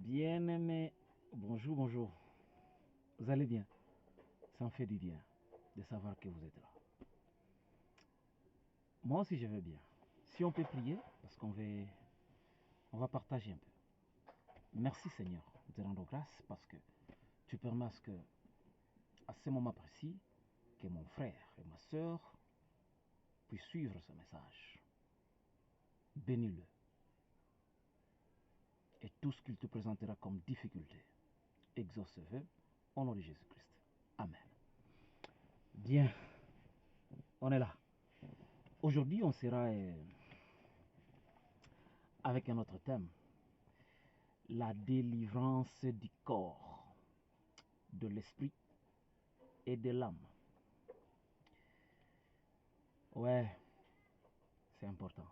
Bien-aimé, bonjour, bonjour. Vous allez bien? Ça me fait du bien de savoir que vous êtes là. Moi aussi, je vais bien. Si on peut prier, parce on va partager un peu. Merci Seigneur, nous te rendons grâce parce que tu permets à ce moment précis, que mon frère et ma soeur puissent suivre ce message. Bénis-le. Et tout ce qu'il te présentera comme difficulté, exauce-le au nom de Jésus-Christ. Amen. Bien, on est là. Aujourd'hui, on sera avec un autre thème. La délivrance du corps, de l'esprit et de l'âme. Ouais, c'est important.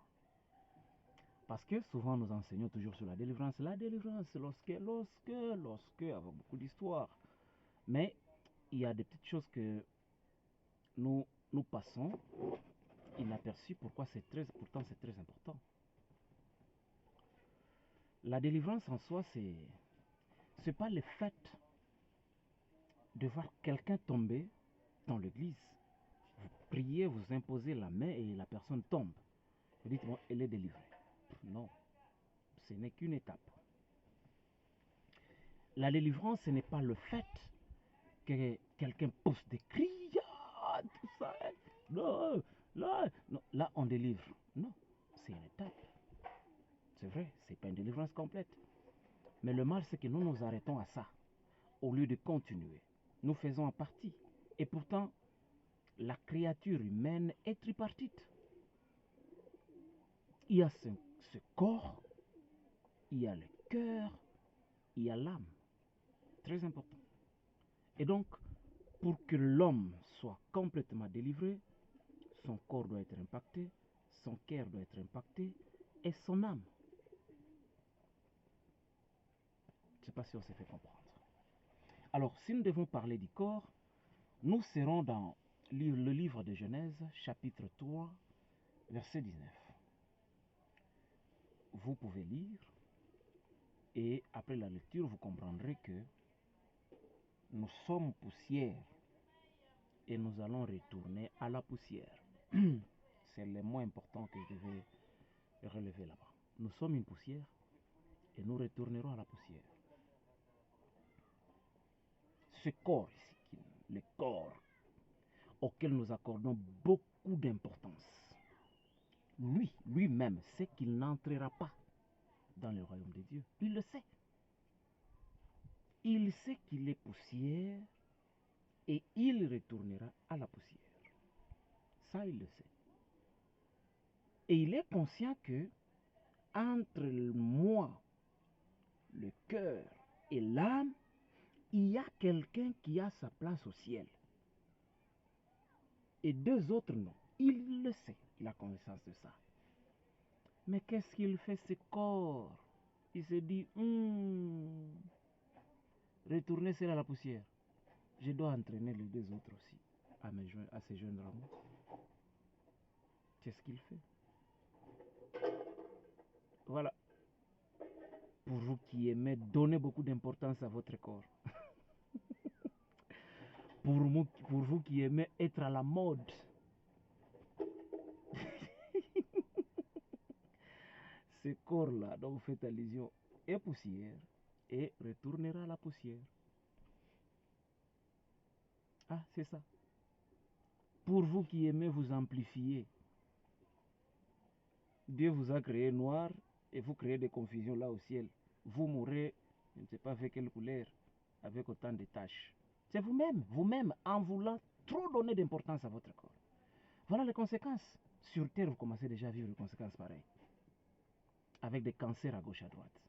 Parce que souvent nous enseignons toujours sur la délivrance. La délivrance, avec beaucoup d'histoires. Mais il y a des petites choses que nous passons inaperçues. Pourtant c'est très important. La délivrance en soi, c'est pas le fait de voir quelqu'un tomber dans l'église. Vous priez, vous imposez la main et la personne tombe. Vous dites, bon, elle est délivrée. Non, ce n'est qu'une étape. La délivrance, ce n'est pas le fait que quelqu'un pousse des cris, tout ça. Non, là, on délivre. Non, c'est une étape. C'est vrai, ce n'est pas une délivrance complète. Mais le mal, c'est que nous nous arrêtons à ça. Au lieu de continuer, nous faisons en partie. Et pourtant, la créature humaine est tripartite. Il y a ce corps, il y a le cœur, il y a l'âme. Très important. Et donc, pour que l'homme soit complètement délivré, son corps doit être impacté, son cœur doit être impacté et son âme. Je ne sais pas si on s'est fait comprendre. Alors, si nous devons parler du corps, nous serons dans le livre de Genèse, chapitre 3, verset 19. Vous pouvez lire et après la lecture, vous comprendrez que nous sommes poussière et nous allons retourner à la poussière. C'est le mot important que je devais relever là-bas. Nous sommes une poussière et nous retournerons à la poussière. Ce corps ici, le corps auquel nous accordons beaucoup d'importance, lui-même sait qu'il n'entrera pas dans le royaume de Dieu. Il le sait. Il sait qu'il est poussière et il retournera à la poussière. Ça, il le sait. Et il est conscient que entre moi, le cœur et l'âme, il y a quelqu'un qui a sa place au ciel. Et deux autres non. Il le sait, il a connaissance de ça. Mais qu'est-ce qu'il fait ce corps? Il se dit, retourner seul à la poussière. Je dois entraîner les deux autres aussi à se joindre à moi. Qu'est-ce qu'il fait? Voilà. Pour vous qui aimez donner beaucoup d'importance à votre corps. Pour vous qui aimez être à la mode. Ce corps-là dont vous faites allusion est poussière et retournera à la poussière. Ah, c'est ça. Pour vous qui aimez vous amplifier, Dieu vous a créé noir et vous créez des confusions là au ciel. Vous mourrez, je ne sais pas avec quelle couleur, avec autant de taches. C'est vous-même, en voulant trop donner d'importance à votre corps. Voilà les conséquences. Sur Terre, vous commencez déjà à vivre des conséquences pareilles. Avec des cancers à gauche, à droite.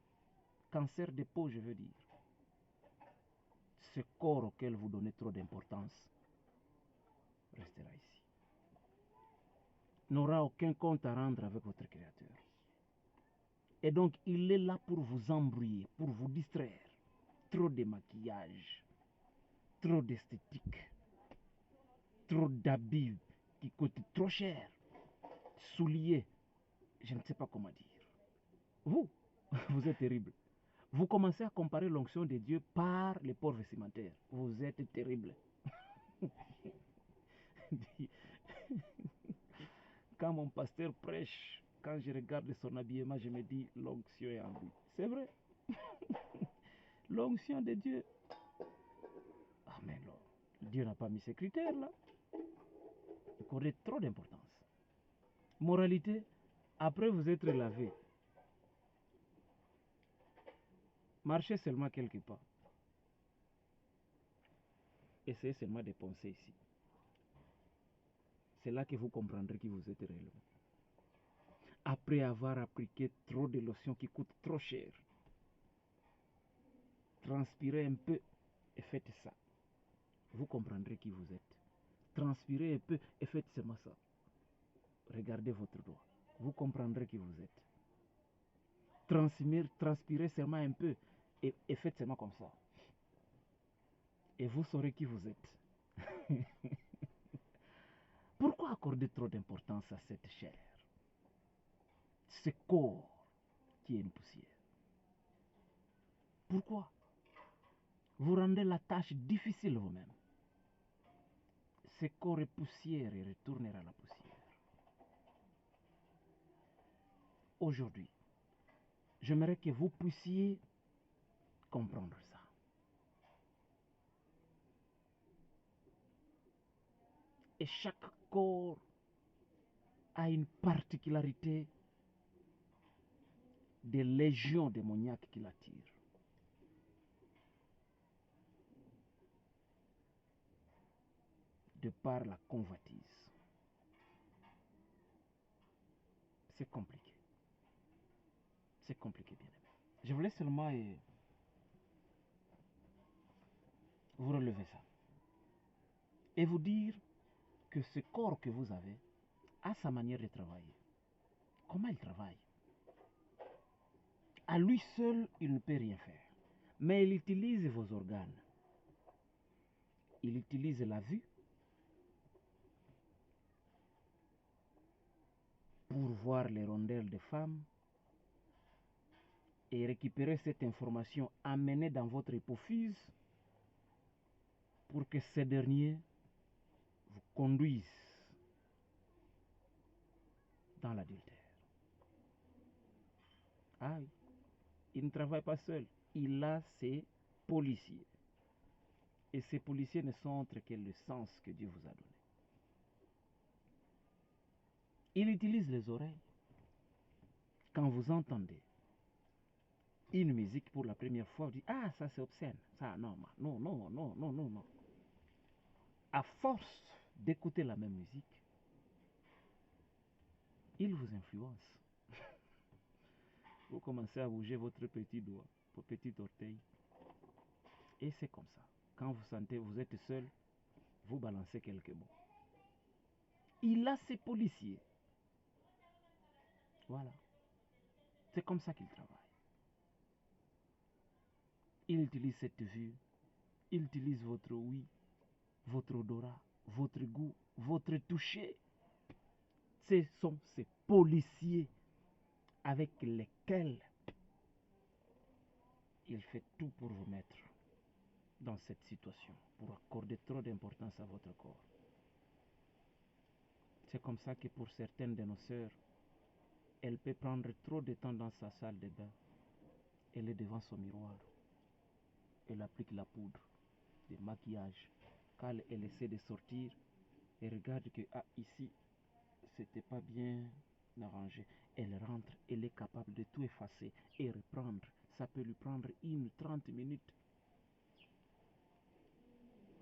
Cancer de peau, je veux dire. Ce corps auquel vous donnez trop d'importance restera ici. N'aura aucun compte à rendre avec votre Créateur. Et donc, il est là pour vous embrouiller, pour vous distraire. Trop de maquillage, trop d'esthétique, trop d'habits qui coûtent trop cher, souliers, je ne sais pas comment dire. Vous êtes terrible. Vous commencez à comparer l'onction de Dieu par les ports vestimentaires. Vous êtes terrible. Quand mon pasteur prêche, quand je regarde son habillement, je me dis l'onction est en lui. C'est vrai. L'onction de Dieu. Ah mais non, Dieu n'a pas mis ces critères là. Il connaît trop d'importance. Moralité, après vous être lavé, marchez seulement quelques pas. Essayez seulement de penser ici. C'est là que vous comprendrez qui vous êtes réellement. Après avoir appliqué trop de lotions qui coûtent trop cher, transpirez un peu et faites ça. Vous comprendrez qui vous êtes. Transpirez un peu et faites seulement ça. Regardez votre doigt. Vous comprendrez qui vous êtes. Transpirez seulement un peu et faites seulement comme ça. Et vous saurez qui vous êtes. Pourquoi accorder trop d'importance à cette chair? Ce corps qui est une poussière. Pourquoi? Vous rendez la tâche difficile vous-même. Ce corps est poussière et retournera à la poussière. Aujourd'hui, j'aimerais que vous puissiez comprendre ça. Et chaque corps a une particularité des légions démoniaques qui l'attirent. De par la convoitise. C'est compliqué. C'est compliqué, bien aimé. Je voulais seulement vous relever ça. Et vous dire que ce corps que vous avez a sa manière de travailler. Comment il travaille? À lui seul, il ne peut rien faire. Mais il utilise vos organes. Il utilise la vue pour voir les rondelles de femmes et récupérer cette information amenée dans votre hypophyse pour que ces derniers vous conduisent dans l'adultère. Ah oui, il ne travaille pas seul. Il a ses policiers. Et ces policiers ne sont autres que le sens que Dieu vous a donné. Il utilise les oreilles. Quand vous entendez une musique pour la première fois, vous dites, ah, ça c'est obscène. Ça, non, non, non, non, non, non, non. À force d'écouter la même musique, il vous influence. Vous commencez à bouger votre petit doigt, votre petit orteil. Et c'est comme ça. Quand vous sentez, vous êtes seul, vous balancez quelques mots. Il a ses policiers. Voilà. C'est comme ça qu'il travaille. Il utilise cette vue. Il utilise votre ouïe, votre odorat, votre goût, votre toucher. Ce sont ces policiers avec lesquels il fait tout pour vous mettre dans cette situation, pour accorder trop d'importance à votre corps. C'est comme ça que pour certaines de nos sœurs, elle peut prendre trop de temps dans sa salle de bain. Elle est devant son miroir. Elle applique la poudre de maquillage. Quand elle essaie de sortir, elle regarde que ici, c'était pas bien arrangé. Elle rentre, elle est capable de tout effacer et reprendre. Ça peut lui prendre 30 minutes.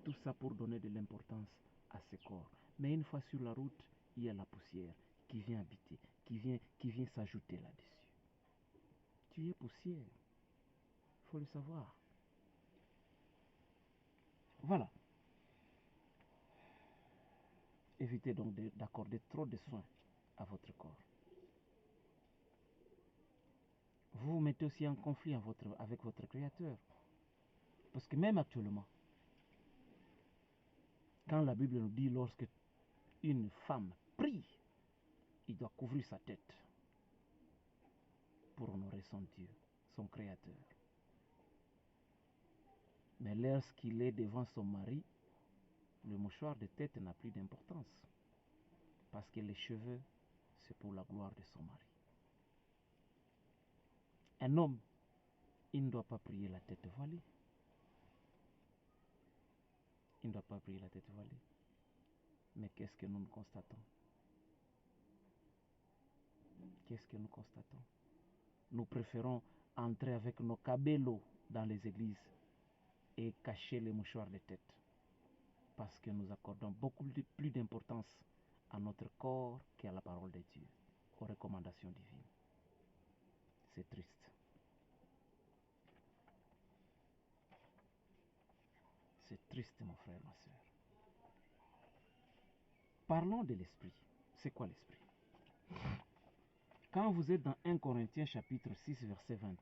Tout ça pour donner de l'importance à ce corps. Mais une fois sur la route, il y a la poussière qui vient habiter, qui vient s'ajouter là-dessus. Tu es poussière. Il faut le savoir. Voilà. Évitez donc d'accorder trop de soins à votre corps. Vous vous mettez aussi en conflit avec votre Créateur. Parce que même actuellement, quand la Bible nous dit lorsque une femme prie, il doit couvrir sa tête pour honorer son Dieu, son Créateur. Mais lorsqu'il est devant son mari, le mouchoir de tête n'a plus d'importance. Parce que les cheveux, c'est pour la gloire de son mari. Un homme, il ne doit pas prier la tête voilée. Il ne doit pas prier la tête voilée. Mais qu'est-ce que nous constatons? Qu'est-ce que nous constatons? Nous préférons entrer avec nos cabellos dans les églises et cacher les mouchoirs de tête. Parce que nous accordons beaucoup plus d'importance à notre corps qu'à la parole de Dieu, aux recommandations divines. C'est triste. C'est triste, mon frère, ma soeur. Parlons de l'esprit. C'est quoi l'esprit? Quand vous êtes dans 1 Corinthiens chapitre 6, verset 20,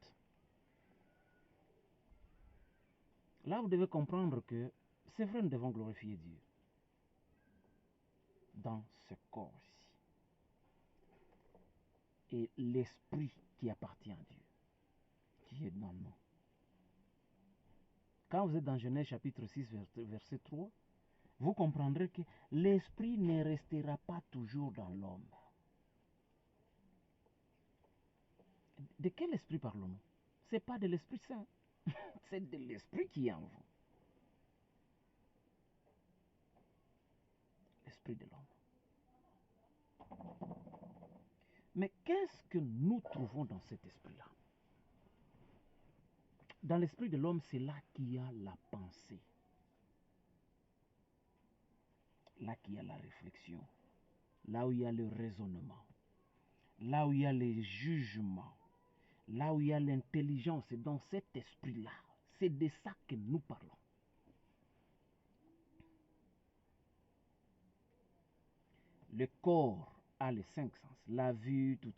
là vous devez comprendre que c'est vrai, nous devons glorifier Dieu dans ce corps-ci. Et l'esprit qui appartient à Dieu, qui est dans nous. Quand vous êtes dans Genèse chapitre 6, verset 3, vous comprendrez que l'esprit ne restera pas toujours dans l'homme. De quel esprit parlons-nous? Ce n'est pas de l'Esprit Saint, c'est de l'esprit qui est en vous. L'esprit de l'homme. Mais qu'est-ce que nous trouvons dans cet esprit-là? Dans l'esprit de l'homme, c'est là qu'il y a la pensée. Là qu'il y a la réflexion. Là où il y a le raisonnement. Là où il y a les jugements. Là où il y a l'intelligence. C'est dans cet esprit-là. C'est de ça que nous parlons. Le corps a les 5 sens. La vue, tout.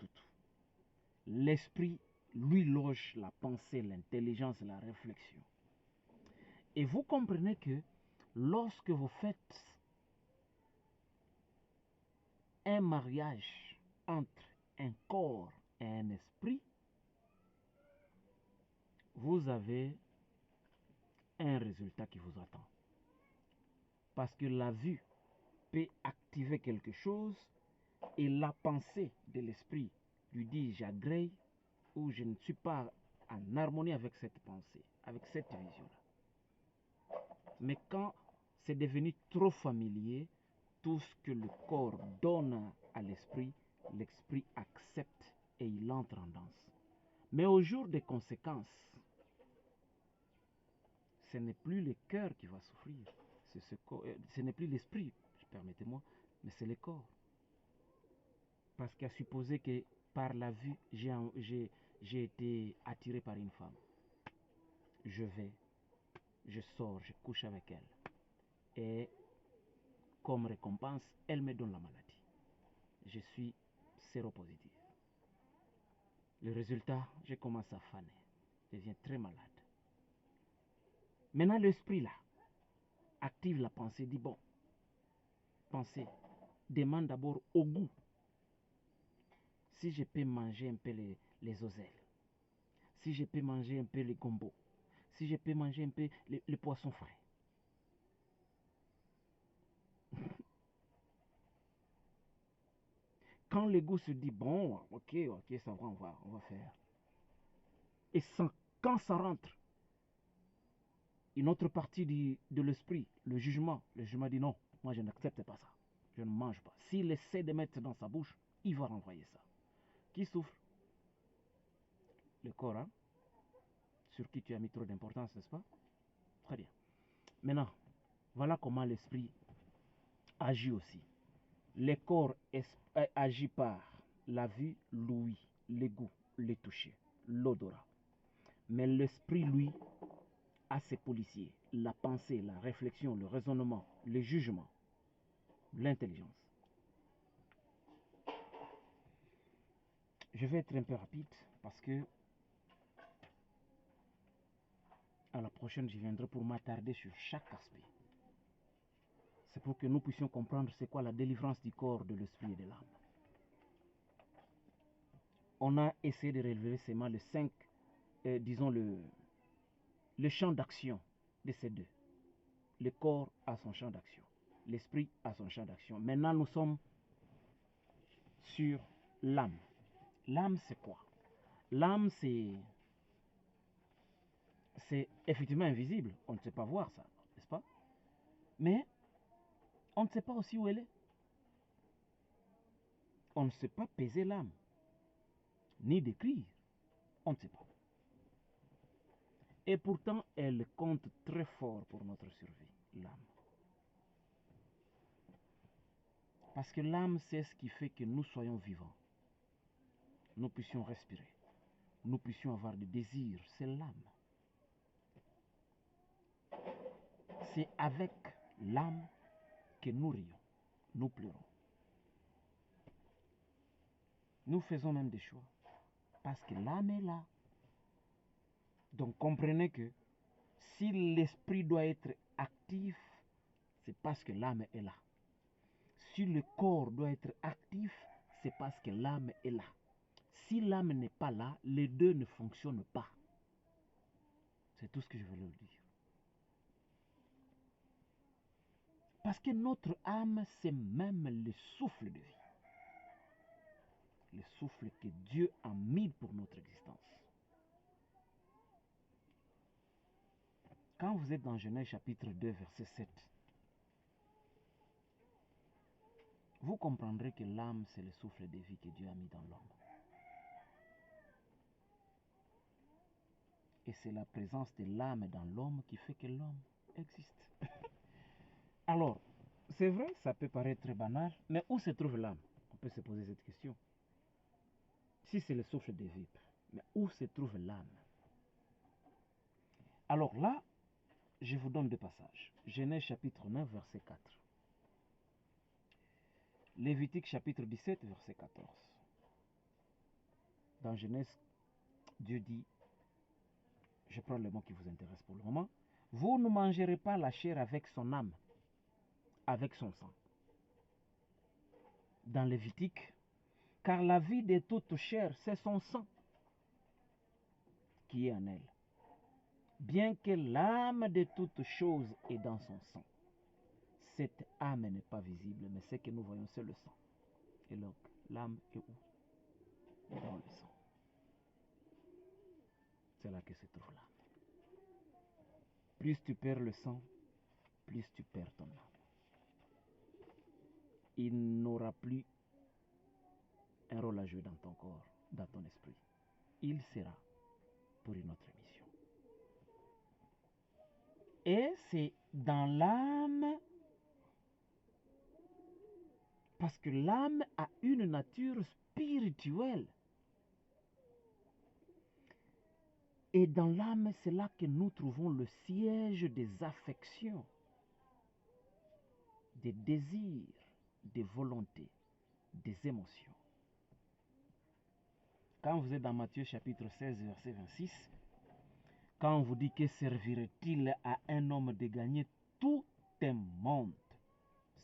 L'esprit, lui, loge la pensée, l'intelligence, la réflexion. Et vous comprenez que lorsque vous faites un mariage entre un corps et un esprit, vous avez un résultat qui vous attend. Parce que la vue peut activer quelque chose et la pensée de l'esprit lui dit j'agrée ou je ne suis pas en harmonie avec cette pensée, avec cette vision-là. Mais quand c'est devenu trop familier, tout ce que le corps donne à l'esprit, l'esprit accepte et il entre en danse. Mais au jour des conséquences, ce n'est plus le cœur qui va souffrir, ce n'est plus l'esprit, permettez-moi, mais c'est le corps. Parce qu'à supposer que par la vue, j'ai été attiré par une femme. Je sors, je couche avec elle. Et comme récompense, elle me donne la maladie. Je suis séropositif. Le résultat, je commence à faner. Je deviens très malade. Maintenant, l'esprit là active la pensée, dit bon, pensez, demande d'abord au goût. Si je peux manger un peu les oseilles, si je peux manger un peu les gombos, si je peux manger un peu les poissons frais. Quand le goût se dit bon, ok, ça va, on va faire. Et quand ça rentre, une autre partie de l'esprit, le jugement dit non, moi je n'accepte pas ça, je ne mange pas. S'il essaie de mettre dans sa bouche, il va renvoyer ça. Qui souffre? Le corps, hein? Sur qui tu as mis trop d'importance, n'est-ce pas? Très bien. Maintenant, voilà comment l'esprit agit aussi. Le corps agit par la vue, l'ouïe, le goût, le toucher, l'odorat. Mais l'esprit, lui, a ses policiers, la pensée, la réflexion, le raisonnement, le jugement, l'intelligence. Je vais être un peu rapide parce que à la prochaine, je viendrai pour m'attarder sur chaque aspect. C'est pour que nous puissions comprendre c'est quoi la délivrance du corps, de l'esprit et de l'âme. On a essayé de relever seulement le 5, disons le champ d'action de ces deux. Le corps a son champ d'action. L'esprit a son champ d'action. Maintenant, nous sommes sur l'âme. L'âme, c'est quoi? L'âme, c'est effectivement invisible. On ne sait pas voir ça, n'est-ce pas? Mais on ne sait pas aussi où elle est. On ne sait pas peser l'âme, ni décrire. On ne sait pas. Et pourtant, elle compte très fort pour notre survie, l'âme. Parce que l'âme, c'est ce qui fait que nous soyons vivants. Nous puissions respirer. Nous puissions avoir des désirs. C'est l'âme. C'est avec l'âme que nous rions. Nous pleurons. Nous faisons même des choix. Parce que l'âme est là. Donc comprenez que si l'esprit doit être actif, c'est parce que l'âme est là. Si le corps doit être actif, c'est parce que l'âme est là. Si l'âme n'est pas là, les deux ne fonctionnent pas. C'est tout ce que je voulais vous dire. Parce que notre âme, c'est même le souffle de vie. Le souffle que Dieu a mis pour notre existence. Quand vous êtes dans Genèse chapitre 2, verset 7, vous comprendrez que l'âme, c'est le souffle de vie que Dieu a mis dans l'homme. Et c'est la présence de l'âme dans l'homme qui fait que l'homme existe. Alors, c'est vrai, ça peut paraître très banal, mais où se trouve l'âme? On peut se poser cette question. Si c'est le souffle de vie, mais où se trouve l'âme? Alors là, je vous donne deux passages. Genèse chapitre 9, verset 4. Lévitique chapitre 17, verset 14. Dans Genèse, Dieu dit, je prends le mot qui vous intéresse pour le moment, vous ne mangerez pas la chair avec son âme, avec son sang. Dans Lévitique, car la vie de toute chair, c'est son sang qui est en elle. Bien que l'âme de toute chose est dans son sang. Cette âme n'est pas visible, mais ce que nous voyons, c'est le sang. Et donc, l'âme est où? Dans le sang. C'est là que se trouve l'âme. Plus tu perds le sang, plus tu perds ton âme. Il n'aura plus un rôle à jouer dans ton corps, dans ton esprit. Il sera pour une autre mission. Et c'est dans l'âme, parce que l'âme a une nature spirituelle. Et dans l'âme, c'est là que nous trouvons le siège des affections, des désirs, des volontés, des émotions. Quand vous êtes dans Matthieu chapitre 16, verset 26, quand on vous dit que servirait-il à un homme de gagner tout un monde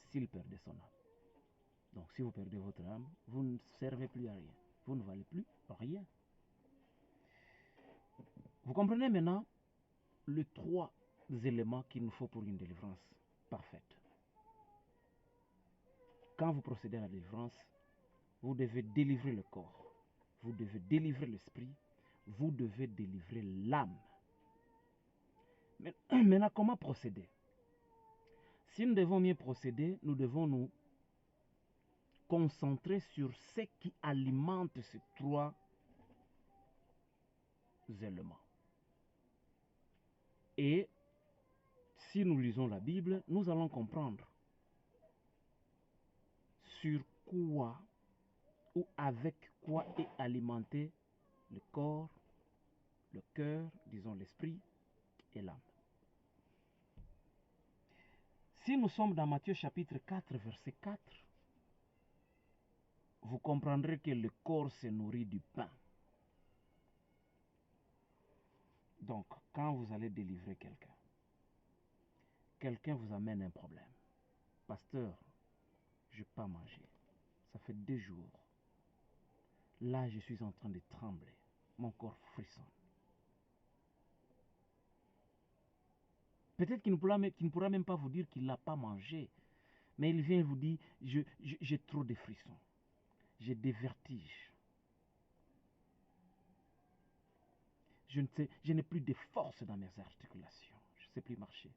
s'il perdait son âme? Donc si vous perdez votre âme, vous ne servez plus à rien. Vous ne valez plus rien. Vous comprenez maintenant les trois éléments qu'il nous faut pour une délivrance parfaite. Quand vous procédez à la délivrance, vous devez délivrer le corps, vous devez délivrer l'esprit, vous devez délivrer l'âme. Mais maintenant, comment procéder? Si nous devons mieux procéder, nous devons nous concentrer sur ce qui alimente ces trois éléments. Et si nous lisons la Bible, nous allons comprendre sur quoi ou avec quoi est alimenté le corps, le cœur, disons l'esprit et l'âme. Si nous sommes dans Matthieu chapitre 4, verset 4, vous comprendrez que le corps se nourrit du pain. Donc, quand vous allez délivrer quelqu'un, quelqu'un vous amène un problème. Pasteur, je n'ai pas mangé. Ça fait 2 jours. Là, je suis en train de trembler. Mon corps frissonne. Peut-être qu'il ne pourra même pas vous dire qu'il n'a pas mangé. Mais il vient vous dire, j'ai trop de frissons. J'ai des vertiges. Je n'ai plus de force dans mes articulations. Je ne sais plus marcher.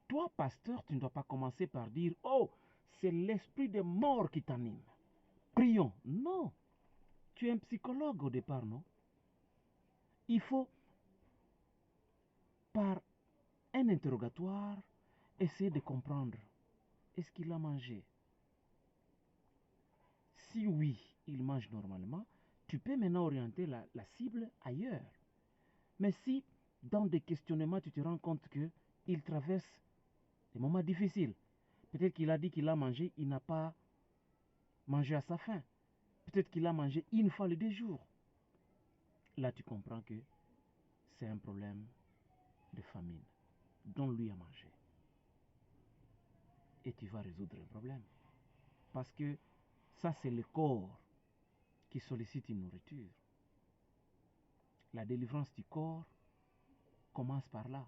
Toi, pasteur, tu ne dois pas commencer par dire, oh, c'est l'esprit de mort qui t'anime. Prions. Non. Tu es un psychologue au départ, non? Il faut, par un interrogatoire, essayer de comprendre. Est-ce qu'il a mangé? Si oui, il mange normalement, tu peux maintenant orienter la cible ailleurs. Mais si, dans des questionnements, tu te rends compte qu'il traverse des moments difficiles, peut-être qu'il a dit qu'il a mangé, il n'a pas mangé à sa faim. Peut-être qu'il a mangé une fois les 2 jours. Là, tu comprends que c'est un problème de famine. Donne-lui à manger. Et tu vas résoudre un problème. Parce que ça, c'est le corps qui sollicite une nourriture. La délivrance du corps commence par là.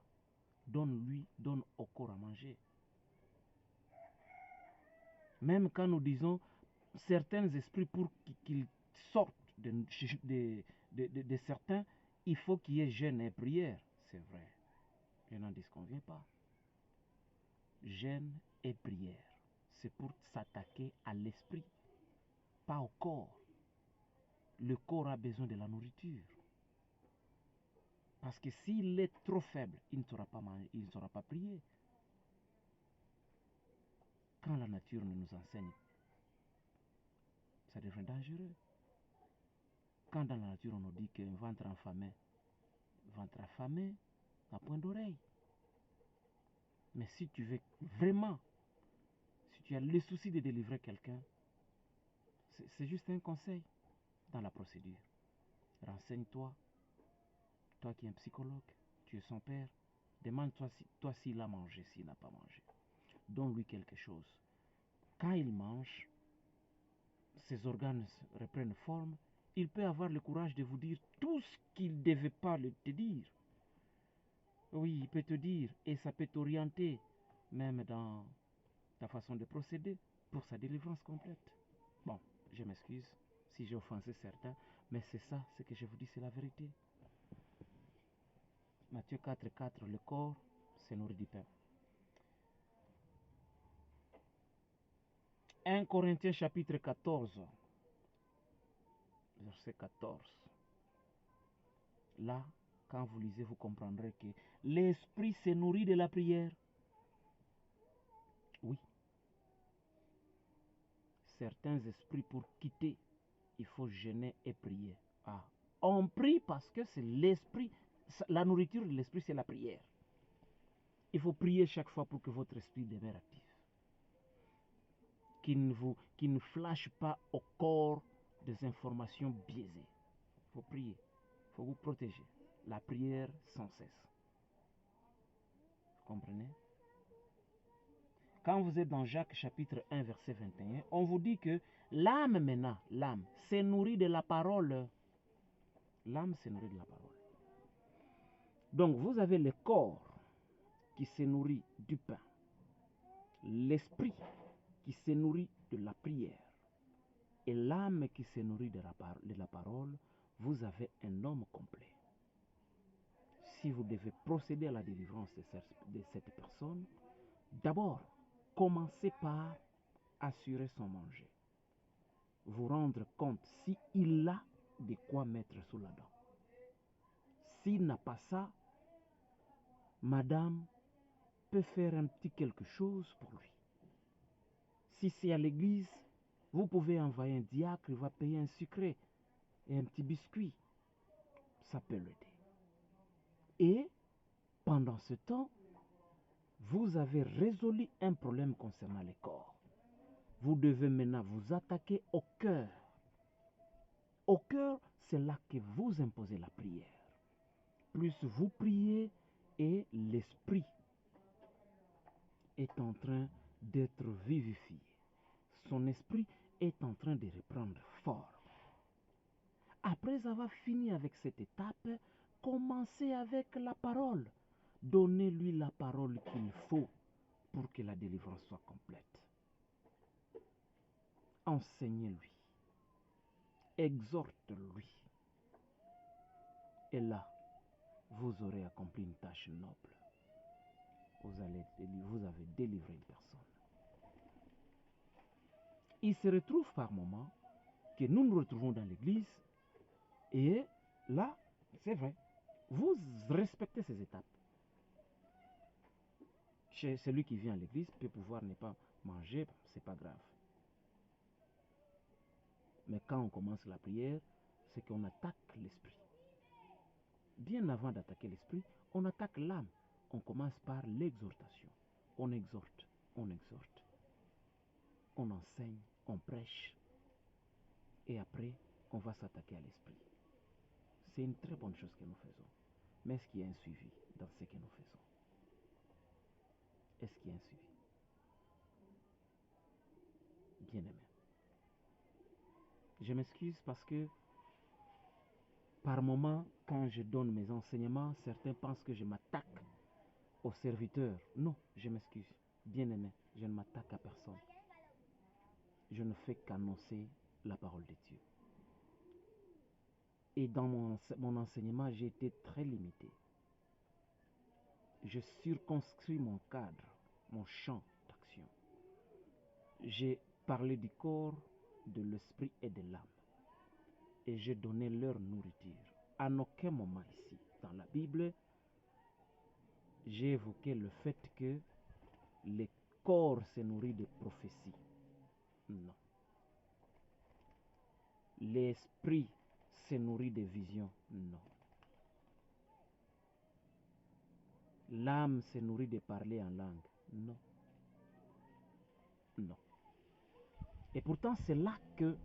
Donne au corps à manger. Même quand nous disons certains esprits, pour qu'ils sortent de certains, il faut qu'il y ait jeûne et prière. C'est vrai. Je n'en disconviens pas. Jeûne et prière. C'est pour s'attaquer à l'esprit, pas au corps. Le corps a besoin de la nourriture. Parce que s'il est trop faible, il ne saura pas prier. Quand la nature nous enseigne, ça devient dangereux. Quand dans la nature on nous dit qu'un ventre affamé n'a point d'oreille. Mais si tu veux vraiment, si tu as le souci de délivrer quelqu'un, c'est juste un conseil dans la procédure. Renseigne-toi, toi qui es un psychologue, tu es son père, demande-toi s'il a mangé, s'il n'a pas mangé. Donne-lui quelque chose. Quand il mange, ses organes reprennent forme, il peut avoir le courage de vous dire tout ce qu'il ne devait pas te dire. Oui, il peut te dire, et ça peut t'orienter, même dans ta façon de procéder, pour sa délivrance complète. Bon, je m'excuse si j'ai offensé certains, mais c'est ça, ce que je vous dis, c'est la vérité. Matthieu 4,4, le corps se nourrit du pain. 1 Corinthiens chapitre 14, verset 14. Là, quand vous lisez, vous comprendrez que l'esprit se nourrit de la prière. Oui. Certains esprits, pour quitter, il faut jeûner et prier. Ah, on prie parce que c'est l'esprit, la nourriture de l'esprit, c'est la prière. Il faut prier chaque fois pour que votre esprit demeure actif. Qu'il ne flashe pas au corps des informations biaisées. Il faut prier. Il faut vous protéger. La prière sans cesse. Vous comprenez? Quand vous êtes dans Jacques chapitre 1 verset 21, on vous dit que l'âme maintenant, l'âme, se nourrit de la parole. L'âme se nourrit de la parole. Donc vous avez le corps qui se nourrit du pain. L'esprit qui se nourrit de la prière. Et l'âme qui se nourrit de la parole, vous avez un homme complet. Si vous devez procéder à la délivrance de cette personne, d'abord, commencez par assurer son manger. Vous rendre compte s'il a de quoi mettre sous la dent. S'il n'a pas ça, madame peut faire un petit quelque chose pour lui. Si c'est à l'église, vous pouvez envoyer un diacre, il va payer un sucré et un petit biscuit. Ça peut l'aider. Et pendant ce temps, vous avez résolu un problème concernant les corps. Vous devez maintenant vous attaquer au cœur. Au cœur, c'est là que vous imposez la prière. Plus vous priez et l'esprit est en train d'être vivifié. Son esprit est en train de reprendre forme. Après avoir fini avec cette étape, commencez avec la parole. Donnez-lui la parole qu'il faut pour que la délivrance soit complète. Enseignez-lui. Exhorte-lui. Et là, vous aurez accompli une tâche noble. Vous avez délivré une personne. Il se retrouve par moments que nous nous retrouvons dans l'église et là, c'est vrai, vous respectez ces étapes. Celui qui vient à l'église peut pouvoir ne pas manger, c'est pas grave. Mais quand on commence la prière, c'est qu'on attaque l'esprit. Bien avant d'attaquer l'esprit, on attaque l'âme. On commence par l'exhortation. On exhorte, on exhorte. On enseigne, on prêche. Et après, on va s'attaquer à l'esprit. C'est une très bonne chose que nous faisons. Mais est-ce qu'il y a un suivi dans ce que nous faisons? Est-ce qu'il y a un suivi? Bien-aimé, je m'excuse parce que par moment, quand je donne mes enseignements, certains pensent que je m'attaque aux serviteurs. Non, je m'excuse. Bien-aimé, je ne m'attaque à personne. Je ne fais qu'annoncer la parole de Dieu. Et dans mon enseignement, j'ai été très limité. Je circonscris mon cadre, mon champ d'action. J'ai parlé du corps, de l'esprit et de l'âme. Et j'ai donné leur nourriture. À aucun moment ici, dans la Bible, j'ai évoqué le fait que le corps se nourrit de prophéties. Non. L'esprit se nourrit de visions. Non. L'âme se nourrit de parler en langue. Non. Non. Et pourtant, c'est là que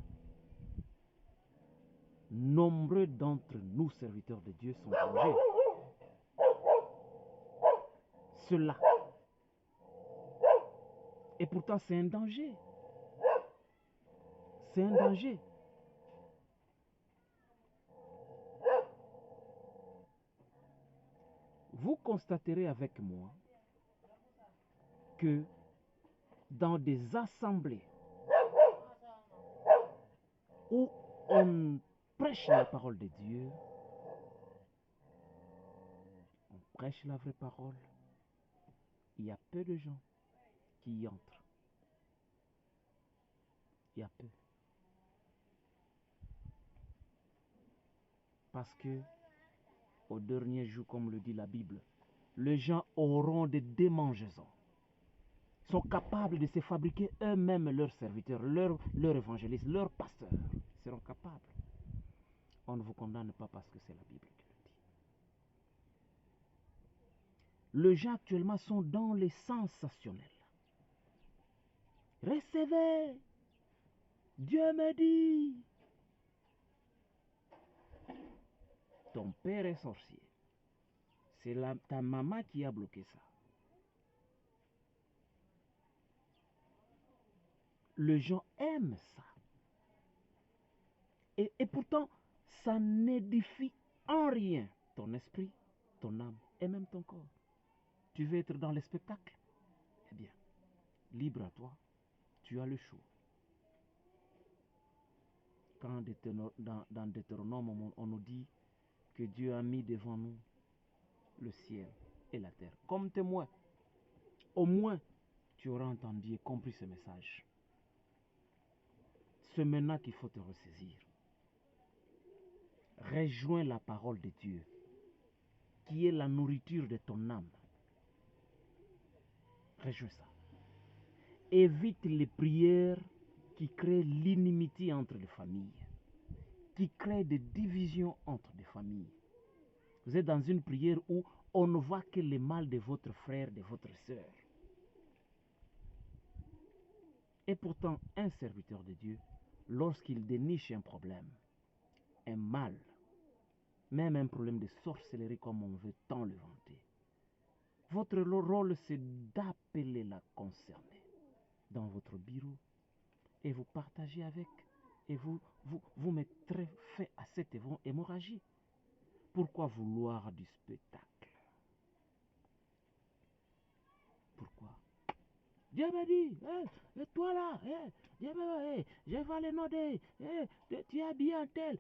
nombreux d'entre nous, serviteurs de Dieu, sont plongés. Cela. Et pourtant, c'est un danger. C'est un danger. Vous constaterez avec moi que dans des assemblées où on prêche la parole de Dieu, on prêche la vraie parole, il y a peu de gens qui y entrent. Il y a peu. Parce que, au dernier jour, comme le dit la Bible, les gens auront des démangeaisons. Ils sont capables de se fabriquer eux-mêmes leurs serviteurs, leurs évangélistes, leurs pasteurs. Ils seront capables. On ne vous condamne pas parce que c'est la Bible qui le dit. Les gens actuellement sont dans les sensationnels. Recevez. Dieu me dit. Ton père est sorcier. C'est ta maman qui a bloqué ça. Les gens aiment ça. Et pourtant, ça n'édifie en rien ton esprit, ton âme et même ton corps. Tu veux être dans le spectacle? Eh bien, libre à toi, tu as le choix. Quand dans Deutéronome, on nous dit que Dieu a mis devant nous le ciel et la terre comme témoin. Au moins, tu auras entendu et compris ce message. C'est maintenant qu'il faut te ressaisir. Rejoins la parole de Dieu, qui est la nourriture de ton âme. Rejoins ça. Évite les prières qui créent l'inimitié entre les familles, qui créent des divisions entre les familles. Vous êtes dans une prière où on ne voit que le mal de votre frère, de votre sœur. Et pourtant, un serviteur de Dieu, lorsqu'il déniche un problème, un mal, même un problème de sorcellerie comme on veut tant le vanter, votre rôle c'est d'appeler la concernée dans votre bureau et vous partagez avec et vous mettrez fin à cette hémorragie. Pourquoi vouloir du spectacle? Pourquoi? Dieu m'a dit, et toi là, Dieu m'a dit, je vais les noter, tu es habillé en tel.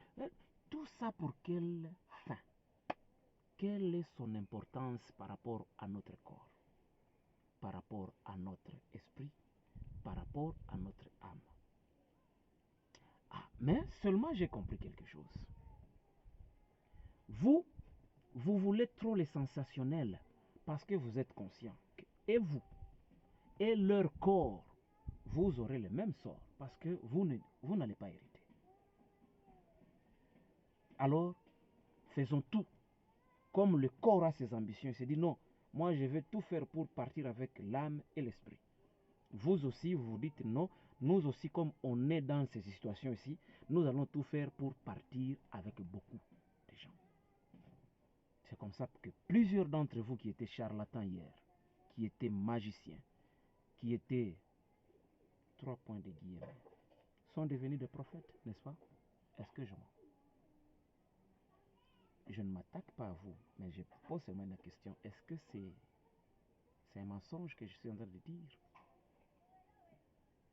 Tout ça pour quelle fin? Quelle est son importance par rapport à notre corps, par rapport à notre esprit, par rapport à notre âme? Ah, mais seulement j'ai compris quelque chose. Vous voulez trop les sensationnels parce que vous êtes conscient. Et vous, et leur corps, vous aurez le même sort parce que vous n'allez pas hériter. Alors, faisons tout. Comme le corps a ses ambitions, il se dit non, moi je vais tout faire pour partir avec l'âme et l'esprit. Vous aussi, vous vous dites non, nous aussi, comme on est dans ces situations ici, nous allons tout faire pour partir avec beaucoup de gens. C'est comme ça que plusieurs d'entre vous qui étaient charlatans hier, qui étaient magiciens, qui étaient 3 points de guillemets, sont devenus des prophètes, n'est-ce pas? Est-ce que je mens? Je ne m'attaque pas à vous, mais je pose seulement une question. Est-ce que c'est un mensonge que je suis en train de dire?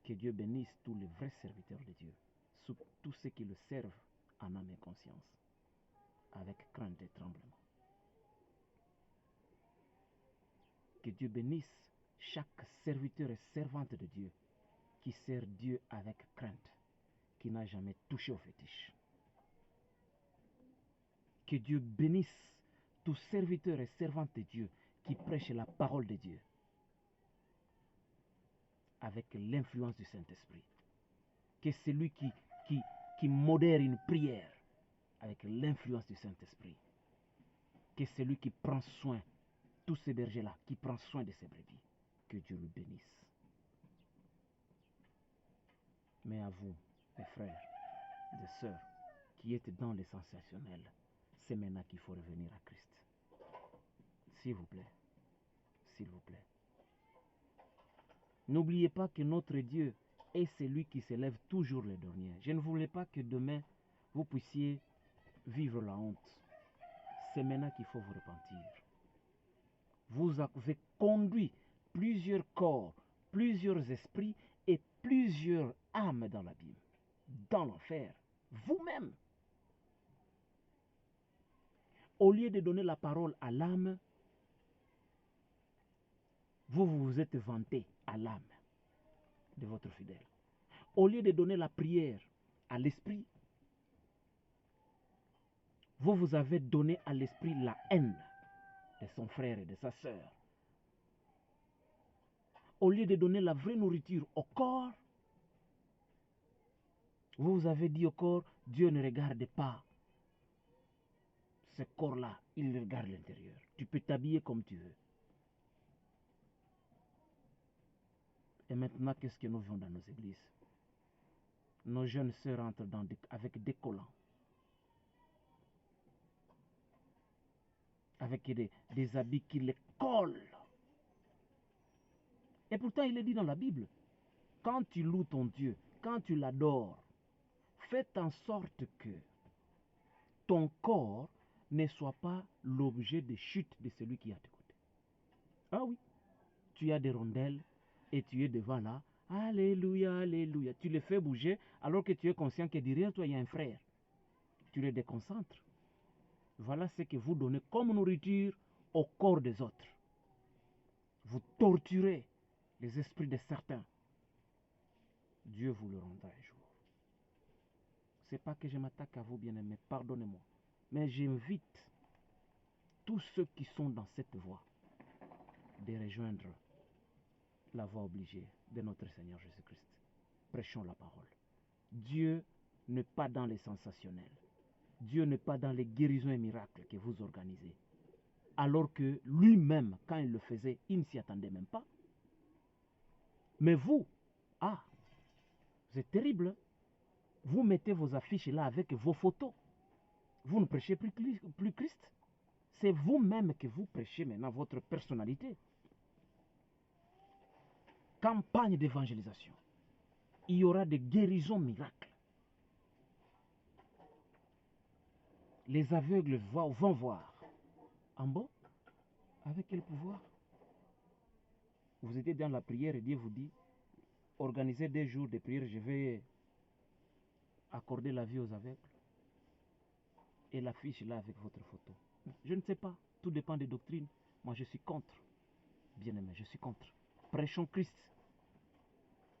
Que Dieu bénisse tous les vrais serviteurs de Dieu, tous ceux qui le servent en âme et conscience, avec crainte et tremblement. Que Dieu bénisse chaque serviteur et servante de Dieu qui sert Dieu avec crainte, qui n'a jamais touché au fétiche. Que Dieu bénisse tous serviteurs et servantes de Dieu qui prêchent la parole de Dieu avec l'influence du Saint-Esprit. Que celui qui modère une prière avec l'influence du Saint-Esprit. Que celui qui prend soin, tous ces bergers-là, qui prend soin de ses brebis. Que Dieu le bénisse. Mais à vous, mes frères, mes sœurs, qui êtes dans les sensationnels, c'est maintenant qu'il faut revenir à Christ. S'il vous plaît. S'il vous plaît. N'oubliez pas que notre Dieu est celui qui s'élève toujours le dernier. Je ne voulais pas que demain, vous puissiez vivre la honte. C'est maintenant qu'il faut vous repentir. Vous avez conduit plusieurs corps, plusieurs esprits et plusieurs âmes dans l'abîme, dans l'enfer, vous-même. Au lieu de donner la parole à l'âme, vous vous êtes vanté à l'âme de votre fidèle. Au lieu de donner la prière à l'esprit, vous avez donné à l'esprit la haine de son frère et de sa sœur. Au lieu de donner la vraie nourriture au corps, vous avez dit au corps, Dieu ne regarde pas ce corps-là, il regarde l'intérieur. Tu peux t'habiller comme tu veux. Et maintenant, qu'est-ce que nous voyons dans nos églises? Nos jeunes sœurs entrent avec des collants, avec des habits qui les collent. Et pourtant, il est dit dans la Bible, quand tu loues ton Dieu, quand tu l'adores, faites en sorte que ton corps ne soit pas l'objet de chute de celui qui est à tes côtés. Ah oui, tu as des rondelles et tu es devant là, alléluia, alléluia. Tu les fais bouger alors que tu es conscient que derrière toi il y a un frère. Tu les déconcentres. Voilà ce que vous donnez comme nourriture au corps des autres. Vous torturez les esprits de certains. Dieu vous le rendra un jour. Ce n'est pas que je m'attaque à vous, bien-aimés, pardonnez-moi. Mais j'invite tous ceux qui sont dans cette voie de rejoindre la voie obligée de notre Seigneur Jésus-Christ. Prêchons la parole. Dieu n'est pas dans les sensationnels. Dieu n'est pas dans les guérisons et miracles que vous organisez. Alors que lui-même, quand il le faisait, il ne s'y attendait même pas. Mais vous, c'est terrible. Vous mettez vos affiches là avec vos photos. Vous ne prêchez plus Christ. C'est vous-même que vous prêchez maintenant votre personnalité. Campagne d'évangélisation. Il y aura des guérisons miracles. Les aveugles vont voir. En bon? Avec quel pouvoir? Vous étiez dans la prière et Dieu vous dit, organisez des jours de prière, je vais accorder la vie aux aveugles. Et l'affiche là avec votre photo. Je ne sais pas, tout dépend des doctrines. Moi je suis contre. Bien aimé, je suis contre. Prêchons Christ.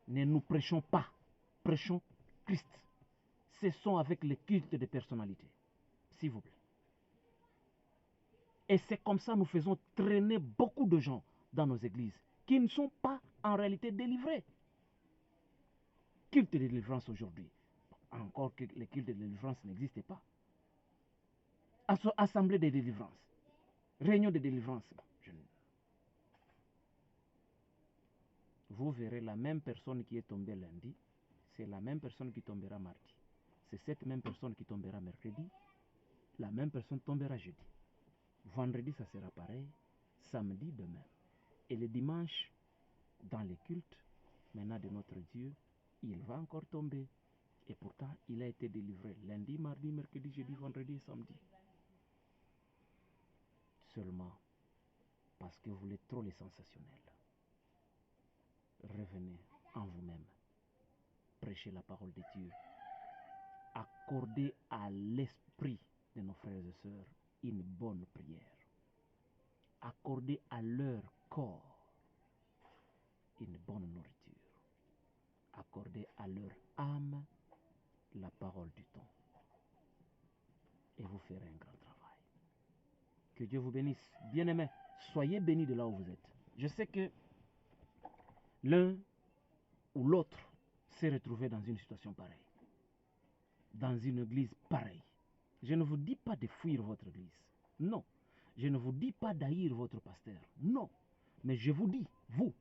Ne nous prêchons pas. Prêchons Christ. Cessons avec les cultes de personnalité. S'il vous plaît. Et c'est comme ça que nous faisons traîner beaucoup de gens dans nos églises qui ne sont pas en réalité délivrés. Culte de délivrance aujourd'hui. Encore que les cultes de délivrance n'existaient pas. Assemblée de délivrance. Réunion de délivrance. Vous verrez la même personne qui est tombée lundi, c'est la même personne qui tombera mardi. C'est cette même personne qui tombera mercredi, la même personne tombera jeudi. Vendredi, ça sera pareil, samedi, demain. Et le dimanche, dans les cultes, maintenant de notre Dieu, il va encore tomber. Et pourtant, il a été délivré lundi, mardi, mercredi, jeudi, vendredi et samedi. Seulement parce que vous voulez trop les sensationnels. Revenez en vous-même. Prêchez la parole de Dieu. Accordez à l'esprit de nos frères et sœurs une bonne prière. Accordez à leur corps une bonne nourriture. Accordez à leur âme la parole du temps. Et vous ferez un grand travail. Que Dieu vous bénisse. Bien-aimés, soyez bénis de là où vous êtes. Je sais que l'un ou l'autre s'est retrouvé dans une situation pareille. Dans une église pareille. Je ne vous dis pas de fuir votre église. Non. Je ne vous dis pas d'haïr votre pasteur. Non. Mais je vous dis, vous,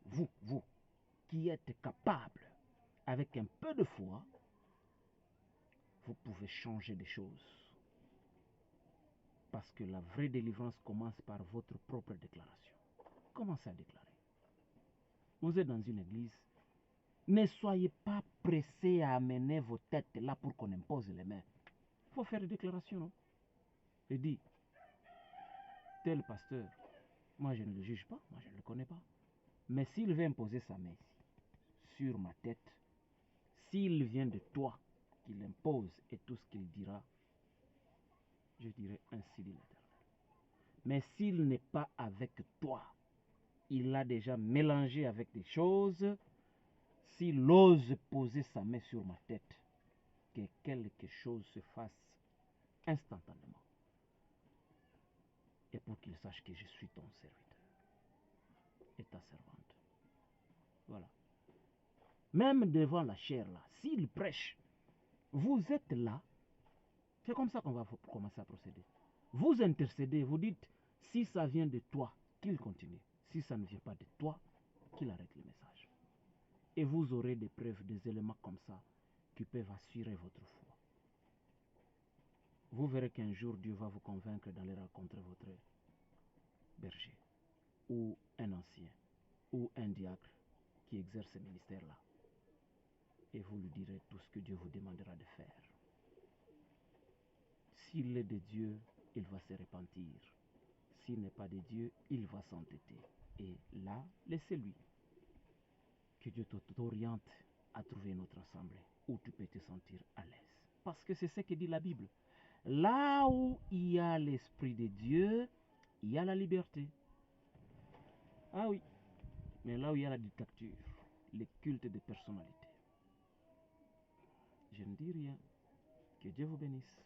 qui êtes capable, avec un peu de foi, vous pouvez changer des choses. Parce que la vraie délivrance commence par votre propre déclaration. Commencez à déclarer. Vous êtes dans une église. Ne soyez pas pressés à amener vos têtes là pour qu'on impose les mains. Il faut faire des déclarations, non? Et dit, tel pasteur, moi je ne le juge pas, moi je ne le connais pas. Mais s'il veut imposer sa main sur ma tête, s'il vient de toi, qu'il impose et tout ce qu'il dira, je dirai ainsi dit l'Éternel. Mais s'il n'est pas avec toi, il a déjà mélangé avec des choses, s'il ose poser sa main sur ma tête, que quelque chose se fasse instantanément. Et pour qu'il sache que je suis ton serviteur et ta servante. Voilà. Même devant la chair là, s'il prêche, vous êtes là, c'est comme ça qu'on va commencer à procéder. Vous intercédez, vous dites, si ça vient de toi, qu'il continue. Si ça ne vient pas de toi, qu'il arrête le message. Et vous aurez des preuves, des éléments comme ça, qui peuvent assurer votre foi. Vous verrez qu'un jour, Dieu va vous convaincre d'aller rencontrer votre berger, ou un ancien, ou un diacre qui exerce ce ministère-là. Et vous lui direz tout ce que Dieu vous demandera de faire. S'il est de Dieu, il va se repentir. S'il n'est pas de Dieu, il va s'entêter. Et là, laissez-lui. Que Dieu t'oriente à trouver une autre assemblée où tu peux te sentir à l'aise. Parce que c'est ce que dit la Bible. Là où il y a l'Esprit de Dieu, il y a la liberté. Ah oui. Mais là où il y a la dictature, les cultes de personnalité, je ne dis rien. Que Dieu vous bénisse.